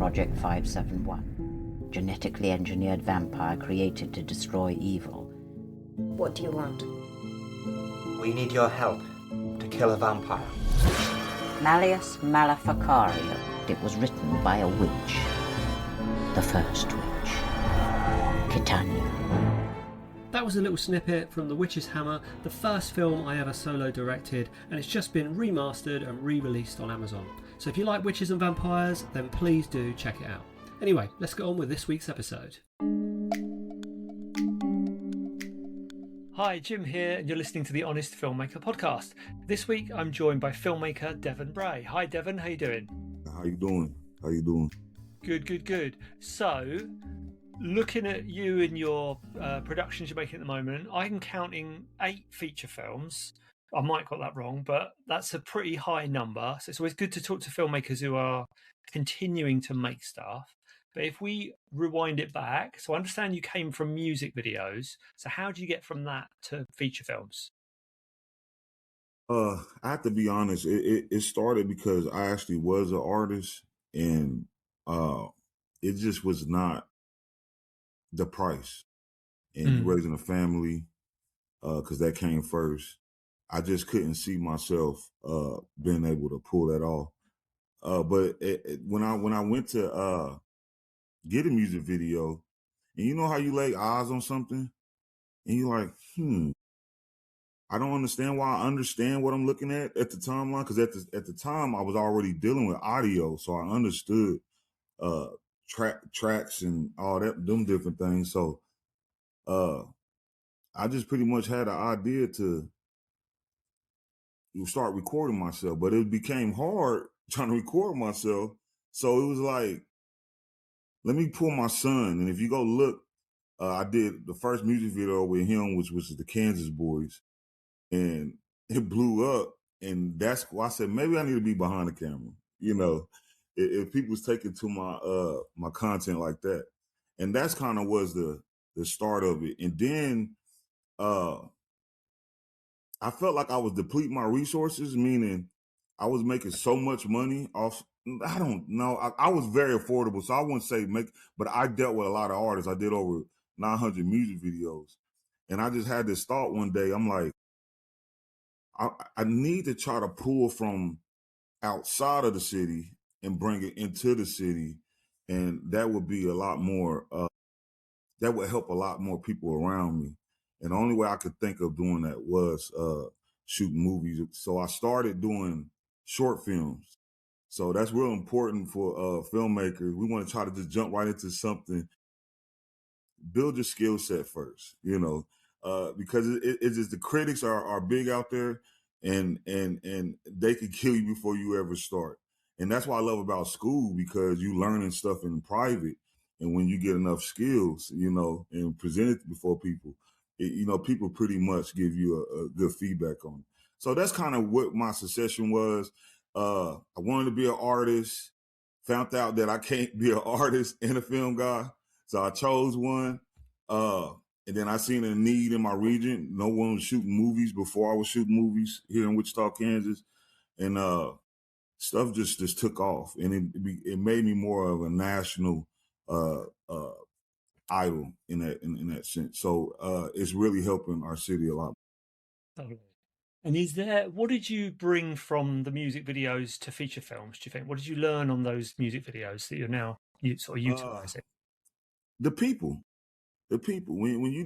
Project 571, genetically engineered vampire created to destroy evil. What do you want? We need your help to kill a vampire. Malleus Maleficario. It was written by a witch. The first witch. Titania. That was a little snippet from The Witch's Hammer, the first film I ever solo directed, and it's just been remastered and re-released on Amazon. So if you like witches and vampires, then please do check it out. Anyway, let's get on with this week's episode. Hi, Jim here, and you're listening to the Honest Filmmaker podcast. This week I'm joined by filmmaker Devon Bray. Hi Devon, how you doing? How you doing? Good. So, looking at you and your productions you're making at the moment, I'm counting 8 feature films. I might got that wrong, but that's a pretty high number. So it's always good to talk to filmmakers who are continuing to make stuff. But if we rewind it back, so I understand you came from music videos. So how do you get from that to feature films? I have to be honest. It started because I actually was an artist, and it just was not the price. And raising a family, because that came first. I just couldn't see myself being able to pull that off. But when I went to get a music video, and you know how you lay eyes on something, and you're like, I don't understand why I understand what I'm looking at the timeline, because at the time I was already dealing with audio, so I understood tracks and all them different things. So I just pretty much had an idea to start recording myself, but it became hard trying to record myself. So it was like, let me pull my son. And if you go look, I did the first music video with him, which was the Kansas Boys, and it blew up. And that's why I said, maybe I need to be behind the camera. You know, if people's taking to my content like that. And that's kind of was the start of it. And then I felt like I was depleting my resources, meaning I was making so much money off. I don't know. I was very affordable, so I wouldn't say but I dealt with a lot of artists. I did over 900 music videos. And I just had this thought one day. I'm like, I need to try to pull from outside of the city and bring it into the city. And that would be a lot more, that would help a lot more people around me. And the only way I could think of doing that was shooting movies. So I started doing short films. So that's real important for filmmakers. We want to try to just jump right into something. Build your skill set first, you know, because it's just the critics are big out there, and they could kill you before you ever start. And that's what I love about school, because you learning stuff in private, and when you get enough skills, you know, and present it before people, people pretty much give you a good feedback on it. So that's kind of what my succession was. I wanted to be an artist, found out that I can't be an artist and a film guy. So I chose one. And then I seen a need in my region. No one was shooting movies before I was shooting movies here in Wichita, Kansas. And stuff just took off. And it made me more of a national idol in that sense. So it's really helping our city a lot. Totally. And what did you bring from the music videos to feature films, do you think? What did you learn on those music videos that you're now sort of utilizing? The people. When you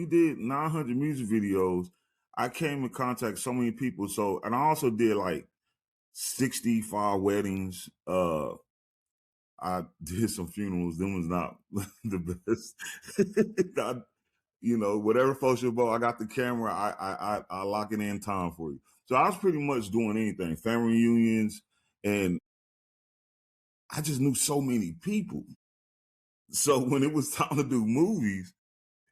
did 900 music videos, I came in contact with so many people. So, and I also did like 65 weddings. I did some funerals. Them was not the best. Whatever folks you about, I got the camera. I lock it in time for you. So I was pretty much doing anything, family reunions, and I just knew so many people. So when it was time to do movies,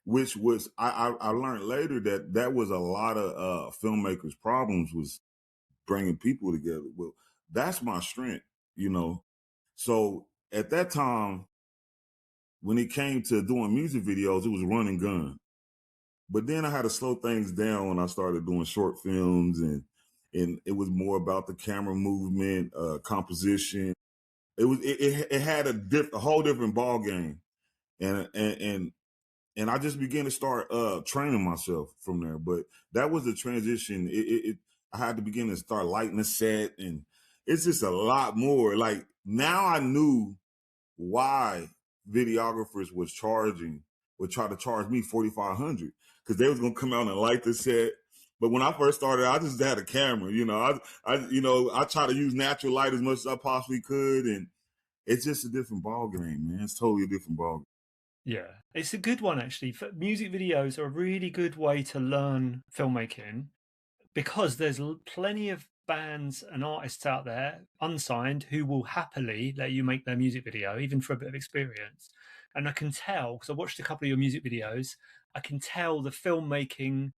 which was I learned later that was a lot of filmmakers' problems, was bringing people together. Well, that's my strength, you know. So at that time, when it came to doing music videos, it was run and gun. But then I had to slow things down when I started doing short films, and it was more about the camera movement, composition, it had a whole different ball game, and I just began to start training myself from there. But that was the transition. I had to begin to start lighting the set, and it's just a lot more. Like now, I knew why videographers would try to charge me $4,500 because they was gonna come out and light the set. But when I first started, I just had a camera. I try to use natural light as much as I possibly could, and it's just a different ball game, man. It's totally a different ball game. Yeah, it's a good one actually. Music videos are a really good way to learn filmmaking because there's plenty of bands and artists out there, unsigned, who will happily let you make their music video, even for a bit of experience. And I can tell, because I watched a couple of your music videos, I can tell the filmmaking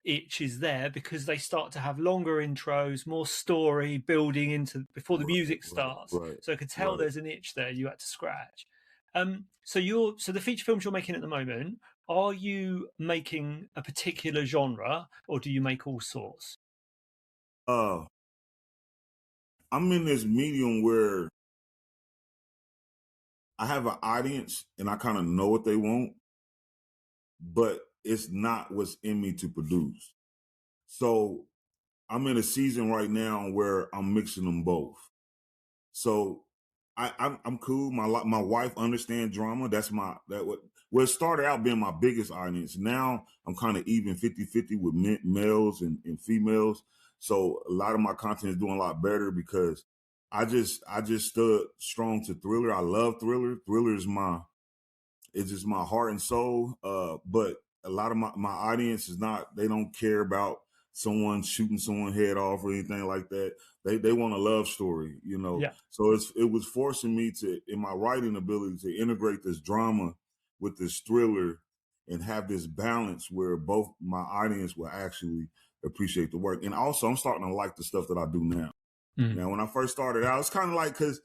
itch is there because they start to have longer intros, more story building into before the music starts. Right, so I could tell there's an itch there you had to scratch. So the feature films you're making at the moment, are you making a particular genre or do you make all sorts? I'm in this medium where I have an audience and I kind of know what they want, but it's not what's in me to produce. So I'm in a season right now where I'm mixing them both. So I'm cool. My wife understands drama. Well, it started out being my biggest audience. Now I'm kind of even 50-50 with males and females. So a lot of my content is doing a lot better because I just stood strong to thriller. I love thriller. Thriller is it's just my heart and soul. But a lot of my audience they don't care about someone shooting someone's head off or anything like that. They want a love story, Yeah. So it was forcing me in my writing ability, to integrate this drama with this thriller and have this balance where both my audience will actually appreciate the work. And also I'm starting to like the stuff that I do now. Now, when I first started out, it's kind of like, because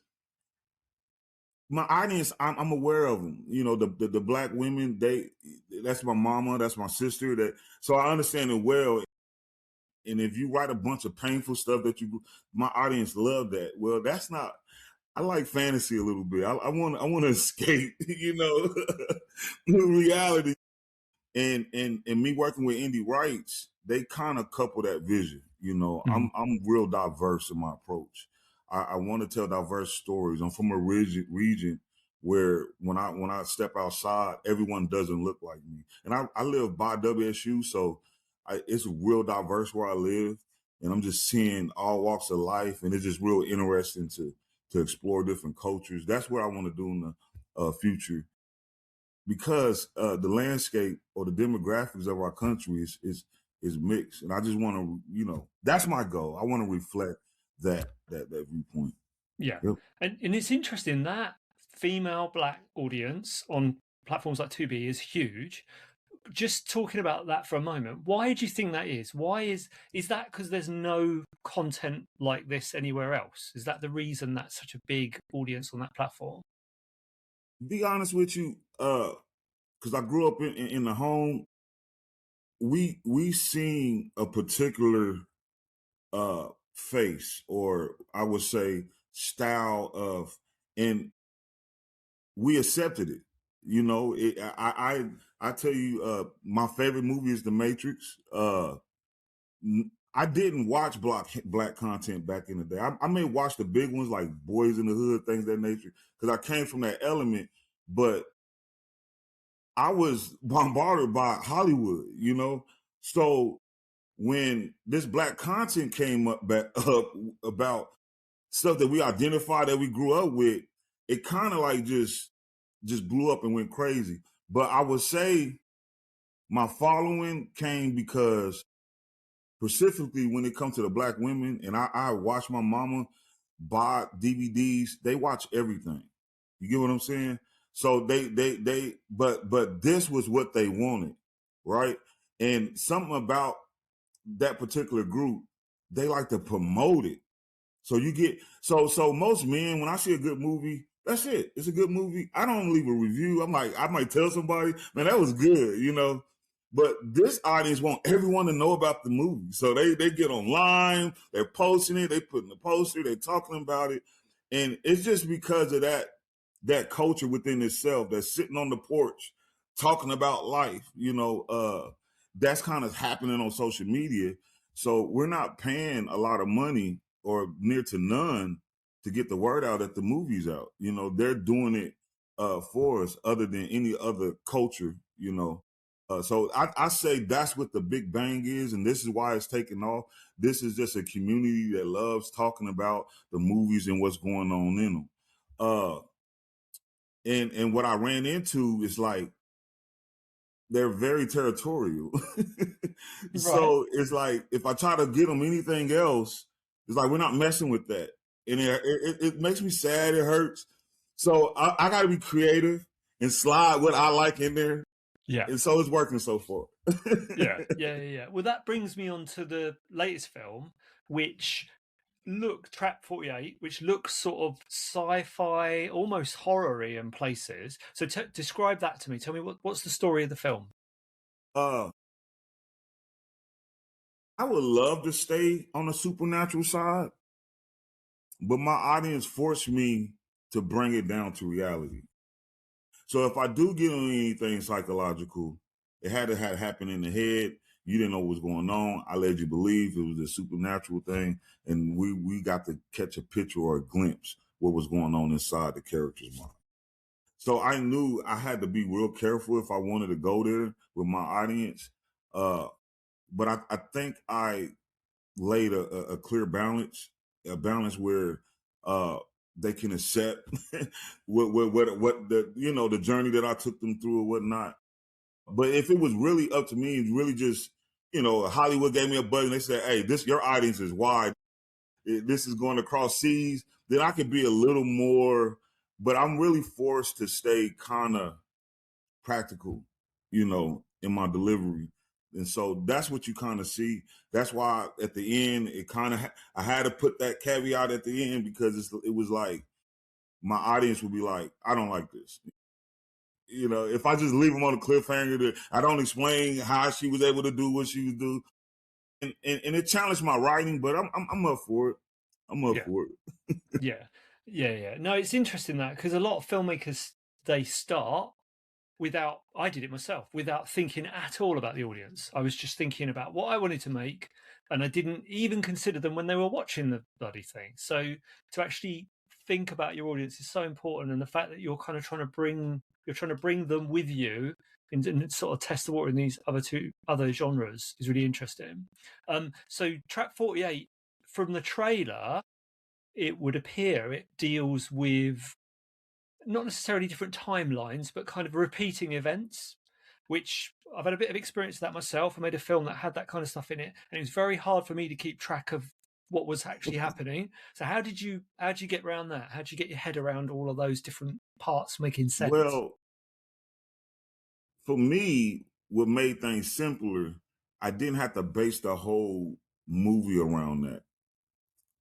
my audience, I'm aware of them. The black women, that's my mama, that's my sister. So I understand it well. And if you write a bunch of painful stuff my audience love that. Well, that's not. I like fantasy a little bit. I want to escape, reality. And me working with indie rights, they kind of couple that vision. I'm real diverse in my approach. I want to tell diverse stories. I'm from a region where when I step outside, everyone doesn't look like me. And I live by WSU, so it's real diverse where I live. And I'm just seeing all walks of life, and it's just real interesting to explore different cultures. That's what I want to do in the future, because the landscape or the demographics of our country is mixed, and I just want to, that's my goal. I want to reflect that viewpoint. Yeah, yep. And it's interesting that female black audience on platforms like Tubi is huge. Just talking about that for a moment, why do you think that is? Why is that because there's no content like this anywhere else? Is that the reason that's such a big audience on that platform? Be honest with you, because I grew up in the home, we seen a particular face, or I would say style of, and we accepted it. I tell you, my favorite movie is The Matrix. I didn't watch black content back in the day. I may watch the big ones like Boys in the Hood, things of that nature, because I came from that element. But I was bombarded by Hollywood, So when this black content came up about stuff that we identify, that we grew up with, it kind of like just blew up and went crazy. But I would say my following came because, specifically when it comes to the black women, and I watch my mama buy DVDs, they watch everything. You get what I'm saying? So but this was what they wanted, right? And something about that particular group, they like to promote it. So you get so most men, when I see a good movie, that's it. It's a good movie. I don't leave a review. I might tell somebody, man, that was good, But this audience want everyone to know about the movie. So they get online, they're posting it, they putting the poster, they're talking about it. And it's just because of that culture within itself that's sitting on the porch talking about life, that's kind of happening on social media. So we're not paying a lot of money or near to none to get the word out that the movie's out. They're doing it for us other than any other culture, so I say that's what the Big Bang is, and this is why it's taking off. This is just a community that loves talking about the movies and what's going on in them. And what I ran into is like they're very territorial. So it's like if I try to get them anything else, it's like we're not messing with that, and it makes me sad. It hurts. So I got to be creative and slide what I like in there. Yeah. And so it's working so far. Yeah. Well, that brings me on to the latest film, which Trap 48, which looks sort of sci-fi, almost horror-y in places. So describe that to me. Tell me what's the story of the film? I would love to stay on the supernatural side, but my audience forced me to bring it down to reality. So if I do get on anything psychological, it had to have happened in the head. You didn't know what was going on. I led you believe it was a supernatural thing, and we got to catch a picture or a glimpse what was going on inside the character's mind. So I knew I had to be real careful if I wanted to go there with my audience. But I think I laid a clear balance, a balance where they can accept what the journey that I took them through or whatnot. But if it was really up to me, really just, Hollywood gave me a button, they said, hey, your audience is wide. This is going across seas, then I could be a little more, but I'm really forced to stay kind of practical, in my delivery. And so that's what you kind of see. That's why at the end, I had to put that caveat at the end because it was like, my audience would be like, I don't like this. If I just leave them on a cliffhanger, I don't explain how she was able to do what she was doing, and it challenged my writing, but I'm up for it. I'm up for it. Yeah. No, it's interesting that because a lot of filmmakers, they start I did it myself, without thinking at all about the audience. I was just thinking about what I wanted to make, and I didn't even consider them when they were watching the bloody thing. So to actually think about your audience is so important, and the fact that you're kind of trying to bring them with you and sort of test the water in these other genres is really interesting. So Trap 48, from the trailer, it would appear it deals with not necessarily different timelines, but kind of repeating events, which I've had a bit of experience with that myself. I made a film that had that kind of stuff in it, and it was very hard for me to keep track of what was actually happening. So how did you get around that? How did you get your head around all of those different parts making sense? Well, for me, what made things simpler, I didn't have to base the whole movie around that.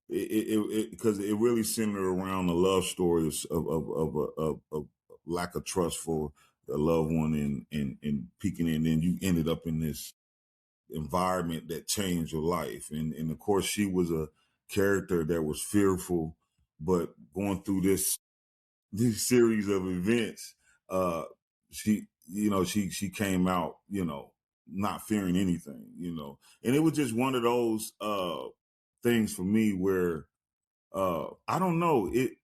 Because it really centered around the love stories of lack of trust for a loved one and peeking in, and then you ended up in this environment that changed your life. And of course, she was a character that was fearful, but going through this series of events, she came out, not fearing anything, and it was just one of those things for me where I don't know, it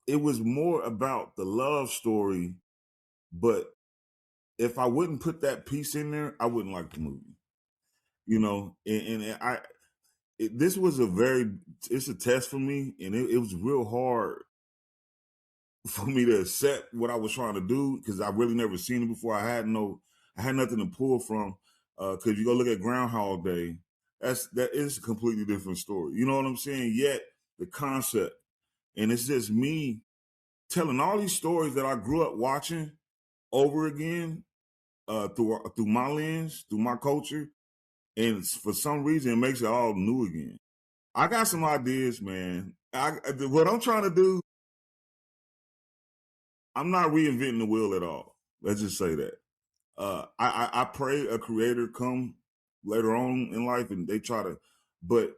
was more about the love story, but if I wouldn't put that piece in there, I wouldn't like the movie, this was it's a test for me, and it was real hard for me to accept what I was trying to do because I really never seen it before. I had nothing to pull from. Because you go look at Groundhog Day, that is a completely different story. You know what I'm saying? Yet the concept, and it's just me telling all these stories that I grew up watching over again through my lens, through my culture, and for some reason it makes it all new again. I got some ideas, man. What I'm trying to do, I'm not reinventing the wheel at all. Let's just say that. I pray a creator come later on in life and they try to, but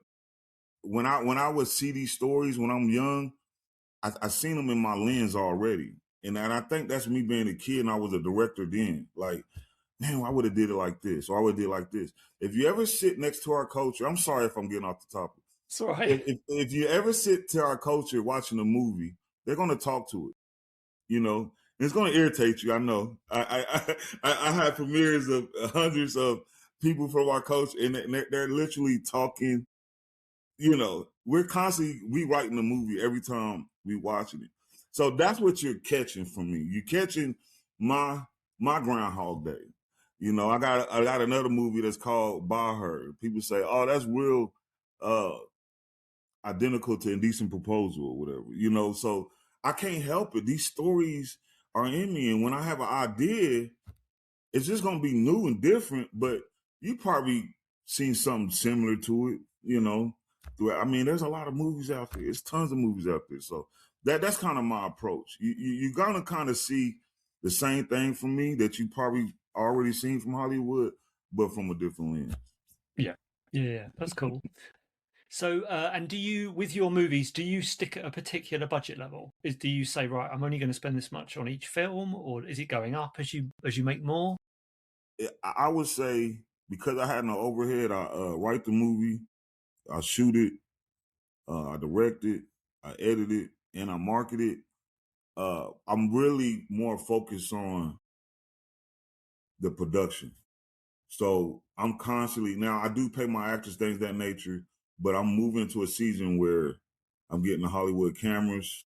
when I would see these stories when I'm young, I seen them in my lens already. And I think that's me being a kid and I was a director then. Like, man, I would have did it like this, or I would have did it like this. If you ever sit next to our culture, I'm sorry if I'm getting off the topic. It's all right. If you ever sit to our culture watching a movie, they're going to talk to it. You know, and it's going to irritate you. I know. I had premieres of hundreds of people from our culture, and they're literally talking. You know, we're constantly rewriting the movie every time we watching it. So that's what you're catching from me. You're catching my Groundhog Day. You know, I got another movie that's called By Her. People say, "Oh, that's real identical to Indecent Proposal or whatever." You know, so I can't help it. These stories are in me, and when I have an idea, it's just gonna be new and different. But you probably seen something similar to it. You know, I mean, there's a lot of movies out there. There's tons of movies out there. So that's kind of my approach. You're gonna kind of see the same thing from me that you probably already seen from Hollywood, but from a different lens. Yeah, that's cool. So, and do you, with your movies, do you stick at a particular budget level? Do you say, right, I'm only going to spend this much on each film, or is it going up as you make more? I would say, because I had no overhead, I write the movie, I shoot it, I direct it, I edit it, and I market it. I'm really more focused on the production. So I'm constantly, now I do pay my actors, things of that nature, but I'm moving to a season where I'm getting the Hollywood cameras,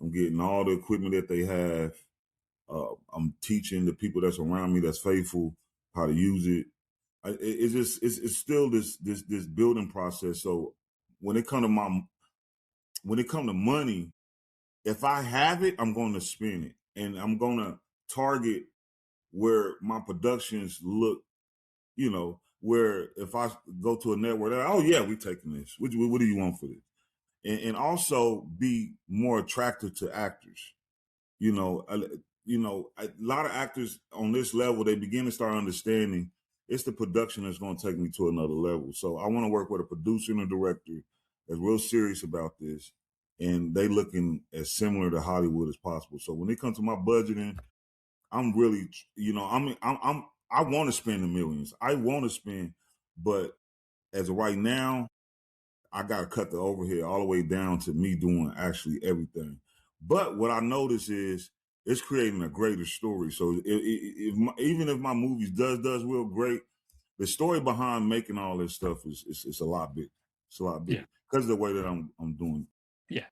I'm getting all the equipment that they have. I'm teaching the people that's around me that's faithful how to use it. It's still this building process. So when it comes to money, if I have it, I'm going to spend it, and I'm going to target where my productions look. You know, where if I go to a network, they're like, oh yeah, we taking this. What do you want for this? And also be more attractive to actors. You know, a lot of actors on this level, they begin to start understanding it's the production that's going to take me to another level. So I want to work with a producer and a director that's real serious about this, and they looking as similar to Hollywood as possible. So when it comes to my budgeting, I'm really, you know, I want to spend the millions. I want to spend, but as of right now, I got to cut the overhead all the way down to me doing actually everything. But what I notice is it's creating a greater story. So even if my movies does real great, the story behind making all this stuff is a lot big. It's a lot big because of the way that I'm doing it. Yeah.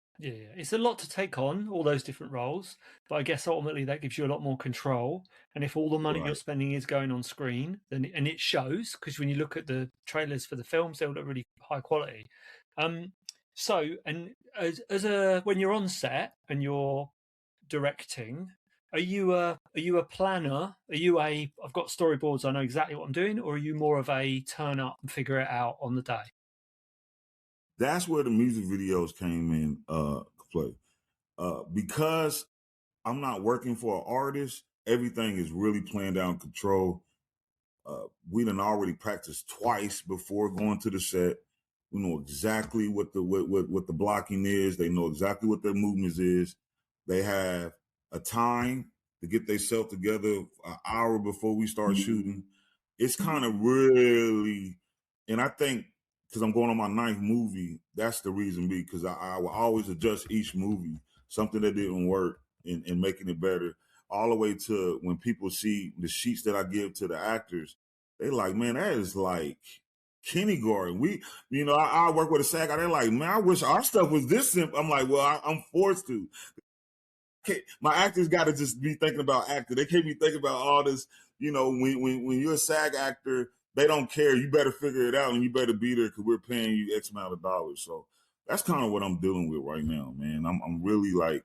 It's a lot to take on, all those different roles, but I guess ultimately that gives you a lot more control. And if all the money you're spending is going on screen, then and it shows, because when you look at the trailers for the films, they look really high quality. So, and when you're on set and you're directing, are you a planner? Are you I've got storyboards, I know exactly what I'm doing, or are you more of a turn up and figure it out on the day? That's where the music videos came in play. Because I'm not working for an artist, everything is really planned out and controlled. We done already practiced twice before going to the set. We know exactly what the blocking is. They know exactly what their movements is. They have a time to get themselves together an hour before we start shooting. It's kind of really, and I think because I'm going on my 9th movie, that's the reason because I will always adjust each movie, something that didn't work and making it better, all the way to when people see the sheets that I give to the actors, they like, man, that is like kindergarten. I work with a SAG guy. They're like, man, I wish our stuff was this simple. I'm like, well, I'm forced to. My actors got to just be thinking about acting. They can't be thinking about all this. You know, when you're a SAG actor, they don't care. You better figure it out and you better be there because we're paying you X amount of dollars. So that's kind of what I'm dealing with right now, man. I'm really like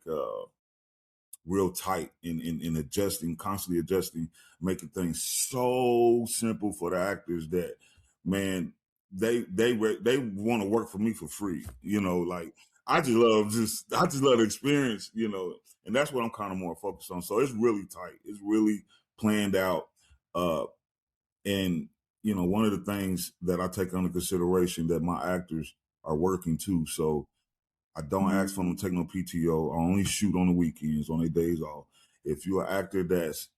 real tight in adjusting, constantly adjusting, making things so simple for the actors that, man, they want to work for me for free. You know, like I just love the experience, you know, and that's what I'm kind of more focused on. So it's really tight. It's really planned out. And, you know, one of the things that I take under consideration that my actors are working too. So I don't ask for them to take no PTO. I only shoot on the weekends, on their days off. If you're an actor that's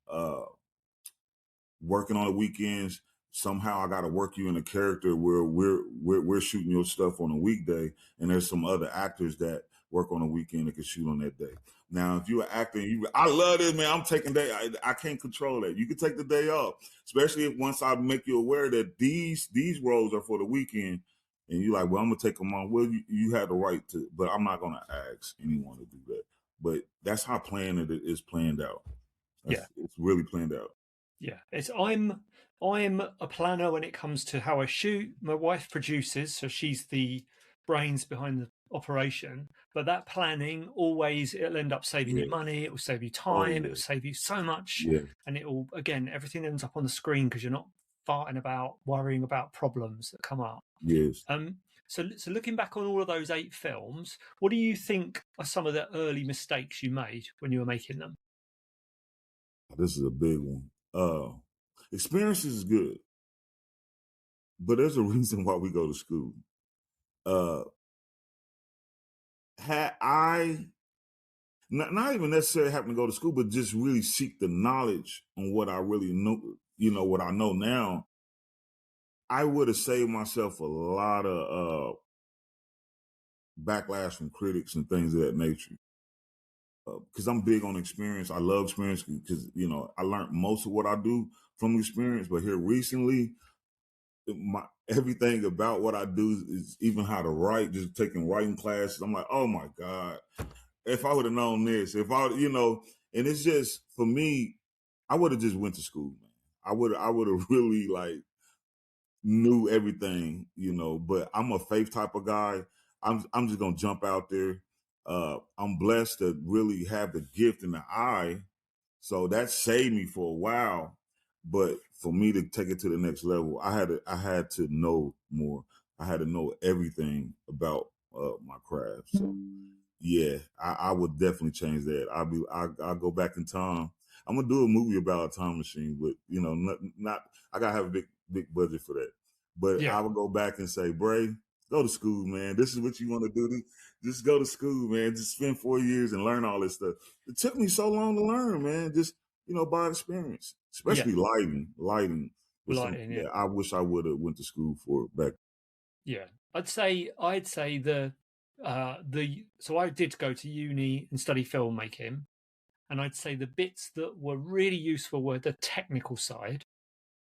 working on the weekends, somehow I got to work you in a character where we're shooting your stuff on a weekday, and there's some other actors that work on a weekend that can shoot on that day. Now, if you're an actor, and I love this, man. I'm taking day. I can't control that. You can take the day off, especially if once I make you aware that these roles are for the weekend, and you're like, well, I'm gonna take them on. Well, you have the right to, but I'm not gonna ask anyone to do that. But that's how planned it is planned out. It's really planned out. Yeah, I'm a planner when it comes to how I shoot. My wife produces, so she's the brains behind the operation. But that planning always, it'll end up saving you money. It will save you time. It will save you so much, and it will, again, everything ends up on the screen because you're not farting about worrying about problems that come up. Yes. So looking back on all of those 8 films, what do you think are some of the early mistakes you made when you were making them? This is a big one. Experience is good, but there's a reason why we go to school. Had I not even necessarily having to go to school, but just really seek the knowledge on what I really know, what I know now, I would have saved myself a lot of backlash from critics and things of that nature. Because I'm big on experience. I love experience because, I learned most of what I do from experience. But here recently, everything about what I do is even how to write, just taking writing classes. I'm like, oh my God, if I would have known this, and it's just, for me, I would have just went to school, man. I would have really knew everything, but I'm a faith type of guy. I'm just going to jump out there. I'm blessed to really have the gift and the eye. So that saved me for a while. But for me to take it to the next level, I had to know more. I had to know everything about my craft. So yeah, I would definitely change that. I'll go back in time. I'm gonna do a movie about a time machine, but not I gotta have a big budget for that. But I would go back and say, Bray, go to school, man. This is what you want to do. Just go to school, man. Just spend 4 years and learn all this stuff. It took me so long to learn, man. Just by experience, especially lighting. Yeah, I wish I would have went to school for it back. Yeah, I'd say so I did go to uni and study filmmaking, and I'd say the bits that were really useful were the technical side.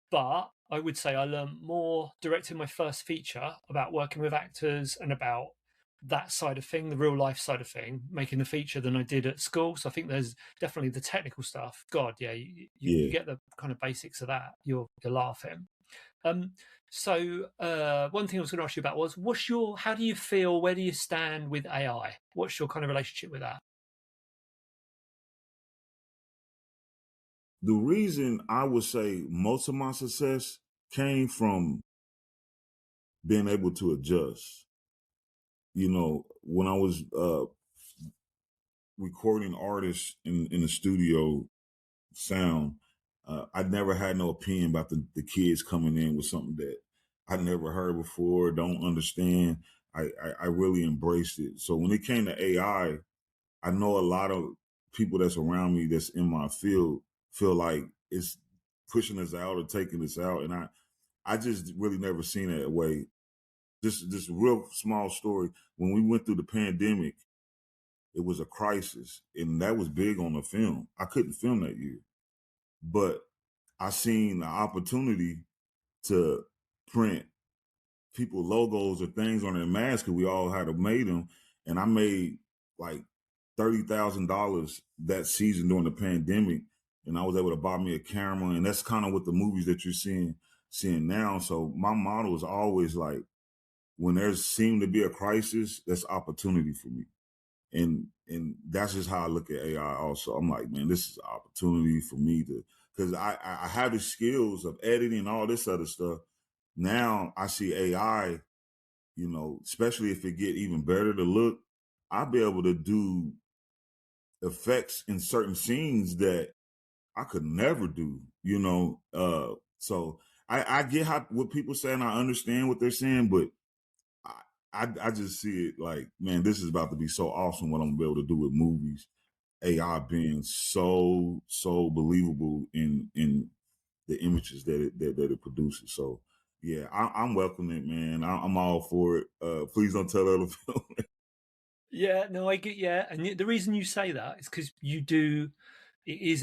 But I would say I learned more directing my first feature about working with actors and about that side of thing, the real life side of thing, making the feature, than I did at school. So I think there's definitely the technical stuff. God, yeah, you get the kind of basics of that. You're laughing. So one thing I was going to ask you about was, how do you feel? Where do you stand with AI? What's your kind of relationship with that? The reason I would say most of my success came from being able to adjust. When I was recording artists in the studio sound, I never had no opinion about the kids coming in with something that I never heard before, don't understand. I really embraced it. So when it came to AI, I know a lot of people that's around me that's in my field feel like it's pushing us out or taking us out. And I just really never seen it that way. This real small story. When we went through the pandemic, it was a crisis, and that was big on the film. I couldn't film that year, but I seen the opportunity to print people logos or things on their masks, because we all had to make them, and I made like $30,000 that season during the pandemic, and I was able to buy me a camera, and that's kind of what the movies that you're seeing now. So my model is always like, when there's seem to be a crisis, that's opportunity for me. And that's just how I look at AI also. I'm like, man, this is an opportunity for me because I have the skills of editing and all this other stuff. Now I see AI, especially if it get even better to look, I'll be able to do effects in certain scenes that I could never do, so I get what people say, and I understand what they're saying, but I just see it like, man, this is about to be so awesome what I'm gonna be able to do with movies. AI being so believable in the images that it produces. So yeah, I'm welcoming it, man. I'm all for it. Please don't tell other people. Yeah, no, I get, yeah. And the reason you say that is because it is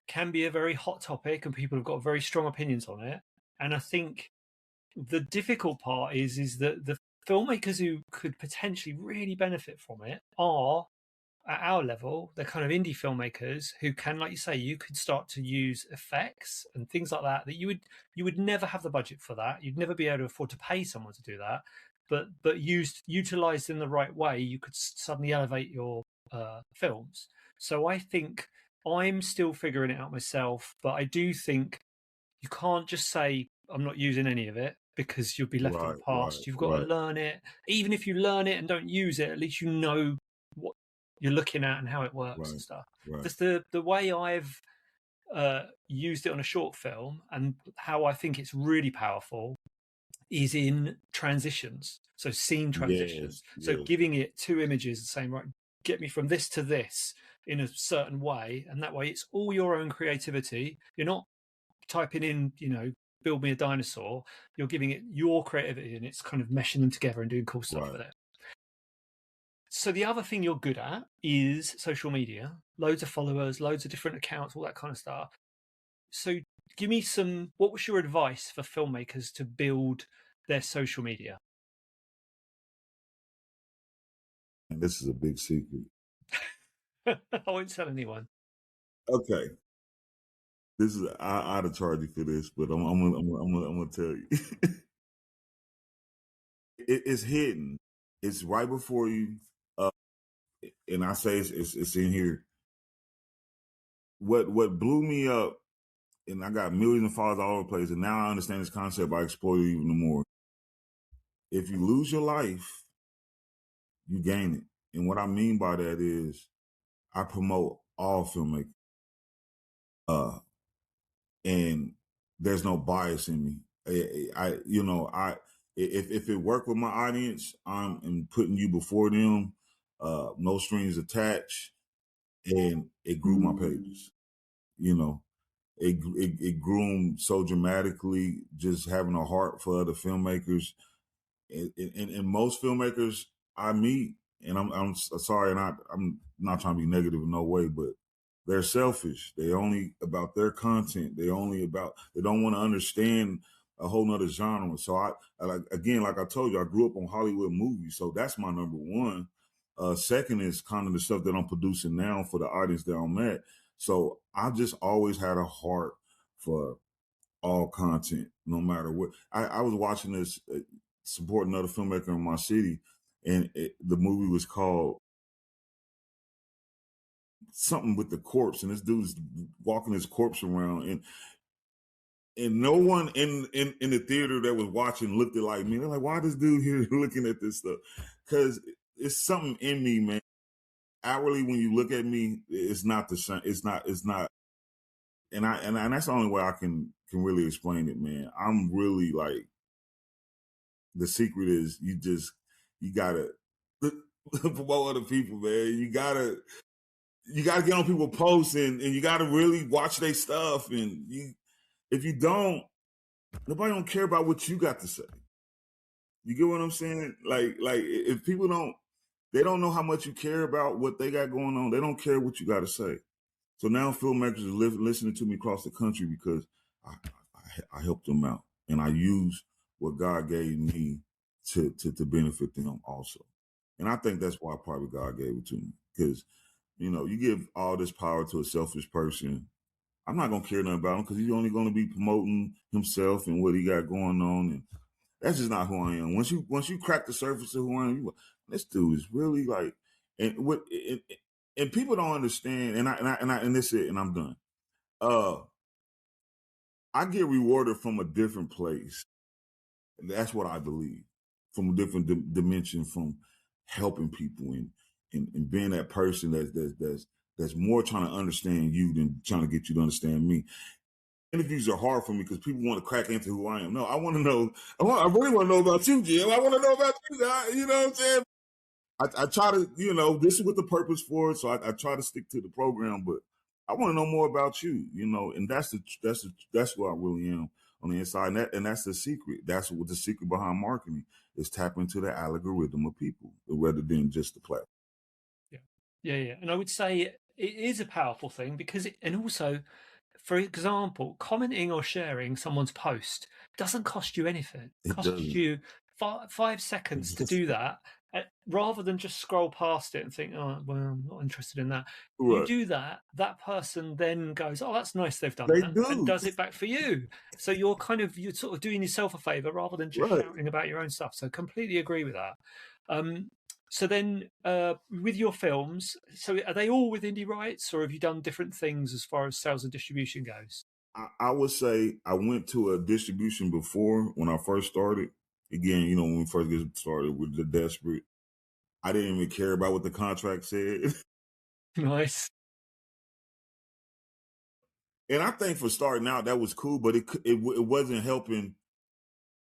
can be a very hot topic and people have got very strong opinions on it. And I think the difficult part is that the filmmakers who could potentially really benefit from it are at our level, they're kind of indie filmmakers who can, like you say, you could start to use effects and things like that you would never have the budget for that. You'd never be able to afford to pay someone to do that. But utilized in the right way, you could suddenly elevate your films. So I think I'm still figuring it out myself, but I do think you can't just say I'm not using any of it because you'll be left in the past. You've got to learn it. Even if you learn it and don't use it, at least you know what you're looking at and how it works and stuff. That's the way I've used it on a short film, and how I think it's really powerful is in transitions. So scene transitions. So giving it two images and saying, right, get me from this to this in a certain way, and that way it's all your own creativity. You're not typing in, build me a dinosaur. You're giving it your creativity and it's kind of meshing them together and doing cool stuff with it. So the other thing you're good at is social media, loads of followers, loads of different accounts, all that kind of stuff. So give me what was your advice for filmmakers to build their social media? And this is a big secret. I won't tell anyone. Okay. This is I'd have charged you for this, but I'm gonna tell you. It's hidden. It's right before you. And I say it's in here. What blew me up, and I got millions of followers all over the place, and now I understand this concept. I exploit it even more. If you lose your life, you gain it. And what I mean by that is I promote all filmmaking. And there's no bias in me. If it worked with my audience, I'm putting you before them, no strings attached, and it grew my pages. It grew so dramatically, just having a heart for other filmmakers, and most filmmakers I meet, and I'm sorry, and I'm not trying to be negative in no way, but they're selfish. They only about their content. They don't want to understand a whole nother genre. So like I told you, I grew up on Hollywood movies. So that's my number one. Second is kind of the stuff that I'm producing now for the audience that I'm at. So I just always had a heart for all content, no matter what. I was watching this, supporting another filmmaker in my city, and the movie was called something with the corpse, and this dude's walking his corpse around, and no one in the theater that was watching looked at like me. They're like, why this dude here looking at this stuff? Because it's something in me, man. Outwardly, when you look at me, it's not the same. It's not. And that's the only way I can really explain it, man. I'm really like, the secret is you gotta promote other people, man. You gotta get on people posts, and you gotta really watch their stuff. And if you don't, nobody don't care about what you got to say. You get what I'm saying? Like if people they don't know how much you care about what they got going on. They don't care what you got to say. So now filmmakers are listening to me across the country because I helped them out, and I use what God gave me to benefit them also. And I think that's why probably God gave it to me, because you give all this power to a selfish person. I'm not gonna care nothing about him because he's only gonna be promoting himself and what he got going on, and that's just not who I am. Once you crack the surface of who I am, this dude is really like, and people don't understand. And this is it, and I'm done. I get rewarded from a different place. And that's what I believe, from a different dimension, from helping people and being that person that's more trying to understand you than trying to get you to understand me. interviews are hard for me because people want to crack into who I am. No, I want to know. I really want to know about you, Jim. I want to know about you. You know what I'm saying? I try to, this is what the purpose for it. So I try to stick to the program, but I want to know more about you, and that's who I really am on the inside. And that's the secret. That's what the secret behind marketing is, tap into the algorithm of people rather than just the platform. Yeah. And I would say it is a powerful thing because and also, for example, commenting or sharing someone's post doesn't cost you anything. It costs you 5 seconds to do that, rather than just scroll past it and think, oh, well, I'm not interested in that. Right. You do that, that person then goes, oh, that's nice they've done that, and does it back for you. So you're sort of doing yourself a favor rather than just shouting about your own stuff. So completely agree with that. So then with your films, so are they all with Indie Rights, or have you done different things as far as sales and distribution goes? I would say I went to a distribution before when I first started. Again, when we first get started with the desperate, I didn't even care about what the contract said. Nice. And I think for starting out, that was cool, but it wasn't helping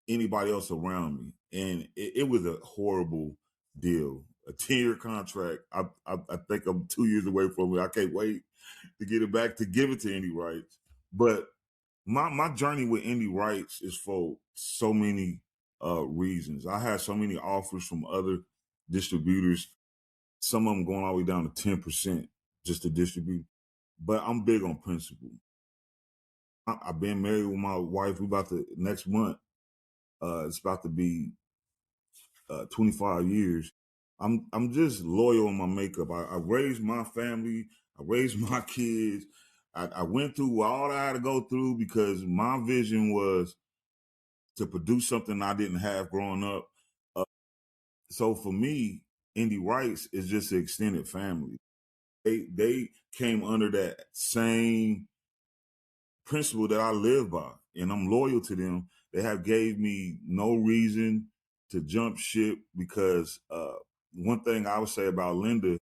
anybody else around me. And it was a horrible deal, a 10-year contract. I think I'm 2 years away from it. I can't wait to get it back, to give it to Indie Rights. But my journey with Indie Rights is for so many reasons. I had so many offers from other distributors, some of them going all the way down to 10% just to distribute. But I'm big on principle. I've been married with my wife. We about to, next month, it's about to be 25 years. I'm just loyal in my makeup. I raised my family. I raised my kids. I went through all I had to go through because my vision was to produce something I didn't have growing up. So for me, Indie Rights is just an extended family. They came under that same principle that I live by, and I'm loyal to them. They have gave me no reason to jump ship because one thing I would say about Linda,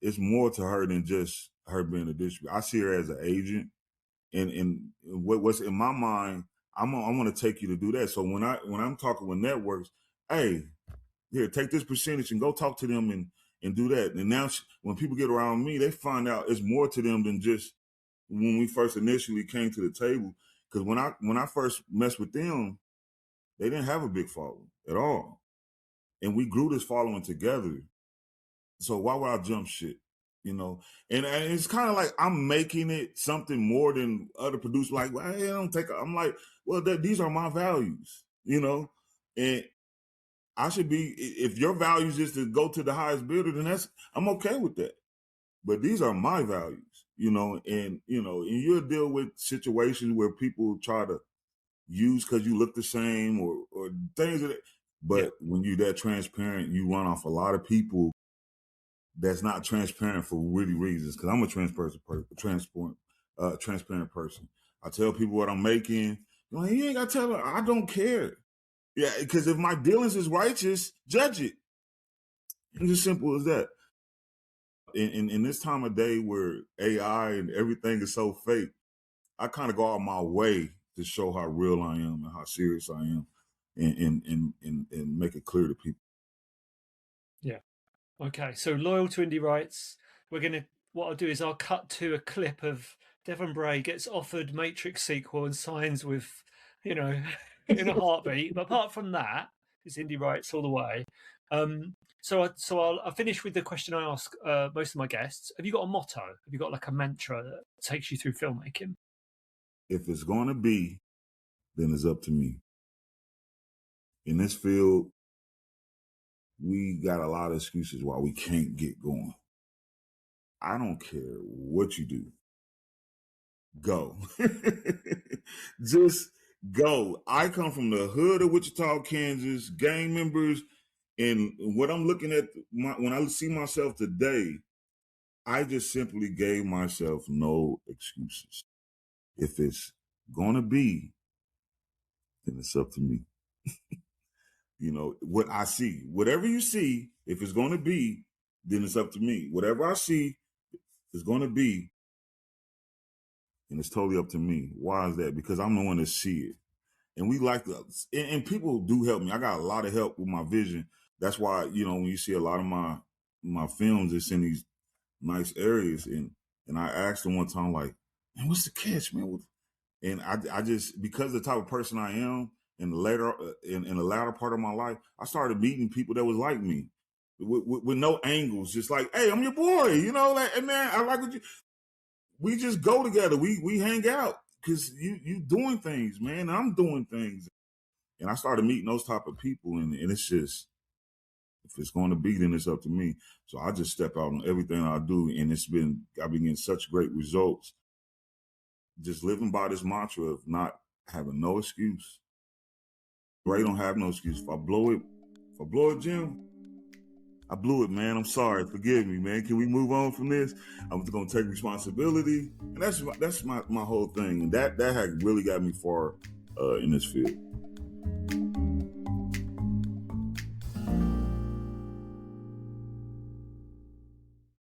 it's more to her than just her being a distributor. I see her as an agent, and what's in my mind, I want to take you to do that. So when I'm talking with networks, hey, here, take this percentage and go talk to them and do that. And now when people get around me, they find out it's more to them than just when we first initially came to the table. Because when I first messed with them, they didn't have a big following at all. And we grew this following together. So why would I jump shit? And it's kind of like I'm making it something more than other producers. Like, well, I don't take. I'm like, well, these are my values, and I should be. If your values is to go to the highest bidder, then I'm okay with that. But these are my values, and you'll deal with situations where people try to use because you look the same or things of that. But when you're that transparent, you run off a lot of people that's not transparent for really reasons. Because I'm a transparent person. I tell people what I'm making. Like, you ain't got to tell them. I don't care. Yeah, because if my dealings is righteous, judge it. It's as simple as that. In this time of day where AI and everything is so fake, I kind of go out my way to show how real I am and how serious I am, and make it clear to people. Yeah. Okay. So loyal to Indie Rights. What I'll do is I'll cut to a clip of Devon Bray gets offered Matrix sequel and signs with, in a heartbeat. But apart from that, it's Indie Rights all the way. So I'll finish with the question I ask most of my guests. Have you got a motto? Have you got like a mantra that takes you through filmmaking? If it's going to be, then it's up to me. In this field, we got a lot of excuses why we can't get going. I don't care what you do. Go. Just go. I come from the hood of Wichita, Kansas, gang members. And what I'm looking at, when I see myself today, I just simply gave myself no excuses. If it's going to be, then it's up to me. What I see, whatever you see, if it's going to be, then it's up to me. Whatever I see is going to be, and it's totally up to me. Why is that? Because I'm the one that see it. And we like to, and people do help me. I got a lot of help with my vision. That's why, you know, when you see a lot of my films, it's in these nice areas. And I asked them one time, like, man, what's the catch, man? And I just, because of the type of person I am, in the latter part of my life, I started meeting people that was like me, with no angles, just like, hey, I'm your boy, you know, like, hey man, I like what you. We just go together. We hang out because you doing things, man. And I'm doing things, and I started meeting those type of people, and it's just, if it's going to be, then it's up to me. So I just step out on everything I do, and I've been getting such great results. Just living by this mantra of not having no excuse. Ray don't have no excuse. If I blow it, Jim, I blew it, man. I'm sorry. Forgive me, man. Can we move on from this? I'm just gonna take responsibility, and that's my whole thing. And that had really got me far in this field.